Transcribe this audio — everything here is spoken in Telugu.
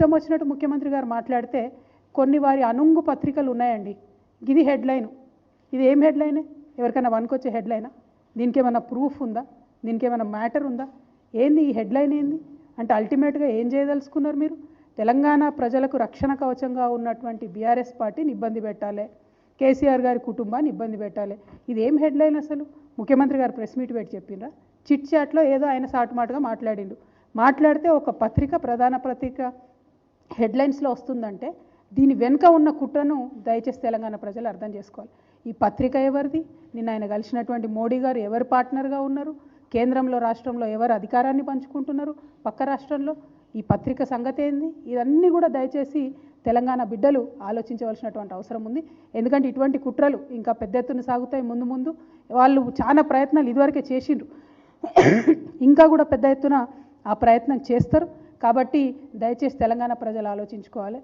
ఇష్టం వచ్చినట్టు ముఖ్యమంత్రి గారు మాట్లాడితే కొన్ని వారి అనుంగు పత్రికలు ఉన్నాయండి. ఇది హెడ్లైన్, ఇది ఏం హెడ్లైన్? ఎవరికైనా వనుకొచ్చే హెడ్లైనా? దీనికి ఏమైనా ప్రూఫ్ ఉందా? దీనికి ఏమైనా మ్యాటర్ ఉందా? ఏంది ఈ హెడ్లైన్? ఏంది అంటే అల్టిమేట్గా ఏం చేయదలుచుకున్నారు మీరు? తెలంగాణ ప్రజలకు రక్షణ కవచంగా ఉన్నటువంటి బీఆర్ఎస్ పార్టీని ఇబ్బంది పెట్టాలి, కేసీఆర్ గారి కుటుంబాన్ని ఇబ్బంది పెట్టాలి. ఇది ఏం హెడ్లైన్ అసలు? ముఖ్యమంత్రి గారు ప్రెస్ మీట్ పెట్టి చెప్పిండ్రా? చిట్ చాట్లో ఏదో ఆయన సాటుమాటుగా మాట్లాడిండు. మాట్లాడితే ఒక పత్రిక, ప్రధాన పత్రిక హెడ్లైన్స్లో వస్తుందంటే దీని వెనుక ఉన్న కుట్రను దయచేసి తెలంగాణ ప్రజలు అర్థం చేసుకోవాలి. ఈ పత్రిక ఎవరిది? నిన్న ఆయన కలిసినటువంటి మోడీ గారు ఎవరు పార్ట్నర్గా ఉన్నారు? కేంద్రంలో రాష్ట్రంలో ఎవరు అధికారాన్ని పంచుకుంటున్నారు? పక్క రాష్ట్రంలో ఈ పత్రిక సంగతి ఏంది? ఇవన్నీ కూడా దయచేసి తెలంగాణ బిడ్డలు ఆలోచించవలసినటువంటి అవసరం ఉంది. ఎందుకంటే ఇటువంటి కుట్రలు ఇంకా పెద్ద ఎత్తున సాగుతాయి ముందు ముందు. వాళ్ళు చాలా ప్రయత్నాలు ఇదివరకే చేసిండ్రు, ఇంకా కూడా పెద్ద ఎత్తున ఆ ప్రయత్నం చేస్తారు. కాబట్టి దయచేసి తెలంగాణ ప్రజలు ఆలోచించుకోవాలి.